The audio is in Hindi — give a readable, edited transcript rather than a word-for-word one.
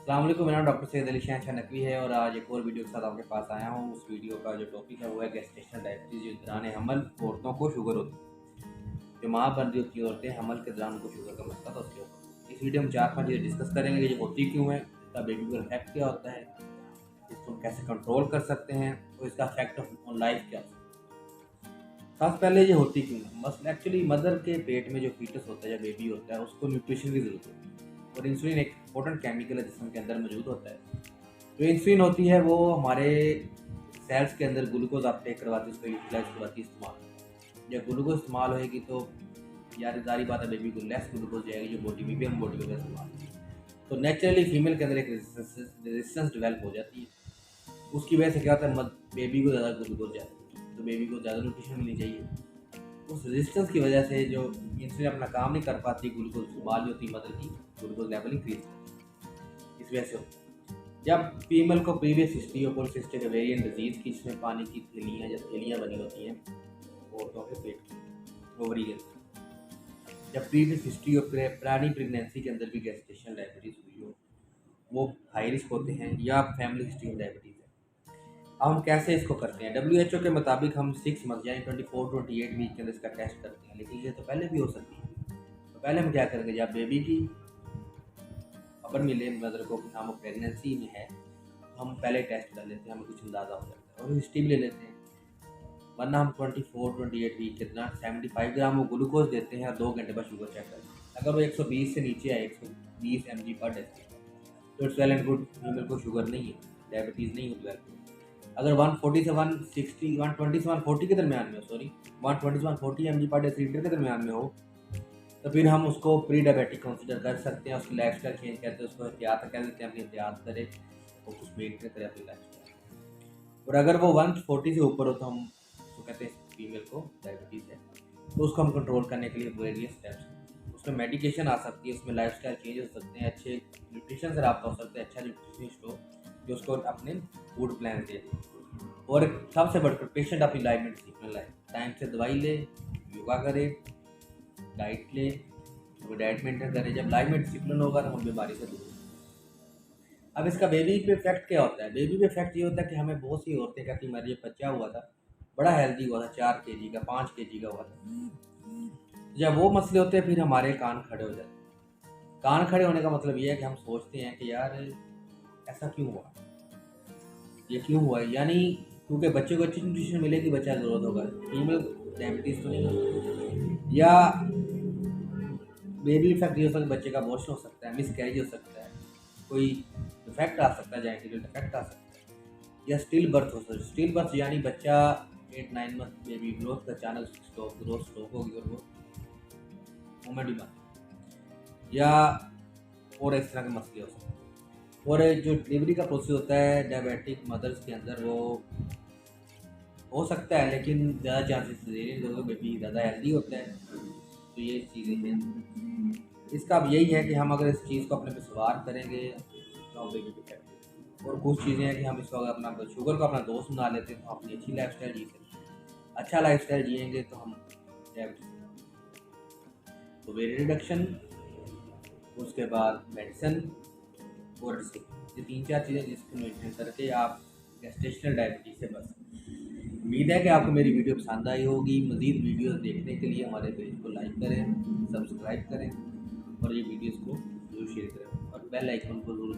अस्सलाम वालेकुम, मेरा नाम डॉक्टर सैयद अली शाह नकवी है और आज एक और वीडियो के साथ आपके पास आया हूँ। उस वीडियो का जो टॉपिक है वो है गेस्टेशनल डायबिटीज़। जो दौरान हमल औरतों को शुगर होती है, जो माँ बन रही होती है औरतें, हमल के दौरान उनको शुगर का मसला था उसके ऊपर इस वीडियो में 4-5 चीज़ें डिस्कस करेंगे कि ये होती क्यों है, इसका बेबी पर इफेक्ट क्या होता है, इसको हम कैसे कंट्रोल कर सकते हैं और इसका इफेक्ट ऑन लाइफ क्या होता है। सबसे पहले ये होती क्यों है, मसल एक्चुअली मदर के पेट में जो फीटस होता है या बेबी होता है उसको न्यूट्रिशन की ज़रूरत होती है और इंसुलिन एक इंपॉर्टेंट केमिकल है जिसम के अंदर मौजूद होता है। जो इंसुलिन होती है वो हमारे सेल्स के अंदर ग्लूकोज अपटेक करवाती है, उसको यूटिलाइज करवाती है इस्तेमाल। जब ग्लूकोज इस्तेमाल होएगी तो यार जारी बात है बेबी को लेस ग्लूकोज जाएगी जो बॉडी में भी हम बॉडी में इस्तेमाल होगी। तो नेचुरली फीमेल के अंदर एक रेजिस्टेंस डेवलप हो जाती है। उसकी वजह से क्या होता है, बेबी को ज़्यादा ग्लूकोज जाती है तो बेबी को ज़्यादा न्यूट्रिशन मिलनी चाहिए। उस रेजिस्टेंस की वजह से जो इंसुलिन अपना काम नहीं कर पाती, ग्लूकोज इस्तेमाल होती मदर की, ग्लूकोज लेवल इंक्रीज इस वजह से होता है। जब फीमेल को प्रीवियस हिस्ट्री और पॉलिसिस्टिक ओवेरियन डिजीज़ की, जिसमें पानी की थैलियाँ या थैलियाँ बनी होती हैं औरतों के पेट की, ओवरियन, जब प्रीवियस हिस्ट्री और पुरानी प्रेगनेंसी के अंदर भी गेस्टेशनल डायबिटीज़ हुई हो, वो हाई रिस्क होते हैं या फैमिली हिस्ट्री में डायबिटीज़ है। अब हम कैसे इसको करते हैं? WHO के मुताबिक हम 6 मंथ यानी 24-28 वीक के अंदर इसका टेस्ट करते हैं, लेकिन ये तो पहले भी हो सकती है। तो पहले हम क्या करेंगे, जब बेबी की खबर मिले मदर को कि हाँ वो प्रेगनेंसी में है, हम पहले टेस्ट कर लेते हैं, हमें कुछ अंदाज़ा हो जाता है और हिस्ट्री भी ले लेते हैं। वरना हम 24-28 वीक के दौरान 75 ग्राम वो ग्लूकोज देते हैं और 2 घंटे बाद शुगर चेक करते हैं। अगर वो 120 से नीचे आए, 120 mg पर डेसिल, तो it's well and good, female को शुगर नहीं है, डायबिटीज़ नहीं होती है। अगर 140 से 160, 120 से 140 के दरमियान में हो, सॉरी 120 से 140 mg पर डेसीलीटर के दरमियान में हो, तो फिर हम उसको प्री डायबिटिक कंसिडर कर सकते हैं। उसकी लाइफ स्टाइल चेंज करते हैं, उसको एहतियात कह देते हैं, अपनी एहतियात करे और कुछ मेंटेन करे अपनी लाइफ स्टाइल। और अगर वो 140 से ऊपर हो तो हम उसको कहते हैं फीमेल को डायबिटीज़ है, तो उसको हम कंट्रोल करने के लिए वेरियस स्टेप्स, उसमें मेडिकेशन आ सकती है, उसमें लाइफ स्टाइल चेंज हो सकते हैं, अच्छे न्यूट्रिशन से रब्ता हो सकता है, अच्छा न्यूट्रिशनिस्ट हो जो उसको अपने फूड प्लान दे। और सबसे बढ़कर पेशेंट अपनी लाइफ में डिसिप्लिन लाए, टाइम से दवाई ले, योगा करे, डाइट ले, वो डाइट मेंटेन करे। जब लाइफ में डिसिप्लिन होगा तो हम बीमारी से दूर होंगे। अब इसका बेबी पे इफेक्ट क्या होता है? बेबी पे इफेक्ट ये होता है कि हमें बहुत सी औरतें कहती हमारे ये बच्चा हुआ था, बड़ा हेल्दी हुआ था, 4 kg का, 5 kg का हुआ था। जब वो मसले होते हैं फिर हमारे कान खड़े हो जाते हैं। कान खड़े होने का मतलब ये है कि हम सोचते हैं कि यार ऐसा क्यों हुआ, ये क्यों हुआ है, यानी क्योंकि बच्चे को अच्छी न्यूट्रिशन मिलेगी, बच्चा ग्रोथ होगा, फीमेल डायबिटीज़ तो नहीं होगी। या बेबी इफेक्ट ये हो सकता है, बच्चे का अबॉर्शन हो सकता है, मिस कैरेज हो सकता है, कोई इफेक्ट आ सकता है, जेनेटिकल इफेक्ट आ सकता है, या स्टिल बर्थ हो सकता है। स्टिल बर्थ यानी बच्चा 8-9 मंथ बेबी ग्रोथ का अचानक ग्रोथ स्टॉप होगी और वो मोमेंट भी बंद, या और इस तरह के मसले हो सकते हैं। और जो डिलीवरी का प्रोसेस होता है डायबिटिक मदर्स के अंदर, वो हो सकता है लेकिन ज़्यादा चांसेस सिजेरियन का बेबी ज़्यादा हेल्दी होता है। तो ये चीज़ें हैं। इसका अब यही है कि हम अगर इस चीज़ को अपने पे सवार करेंगे तो बेबी पे इफेक्ट। और कुछ चीज़ें हैं कि हम इसको अगर अपना शुगर को अपना दोस्त बना लेते हैं तो हम अपनी अच्छी लाइफ स्टाइल जी सकते हैं। अच्छा लाइफ स्टाइल जिएँगे तो हम डायबिटीज, तो वेट रिडक्शन, उसके बाद मेडिसिन और डिसिप्लिन, ये 3-4 चीज़ें जिसको मेंटेन करके आप गेस्टेशनल डायबिटीज़ से बच सकते हैं। उम्मीद है कि आपको मेरी वीडियो पसंद आई होगी। मज़ीद वीडियोस देखने के लिए हमारे पेज को लाइक करें, सब्सक्राइब करें और ये वीडियोस को जरूर शेयर करें और बेल आइकन को जरूर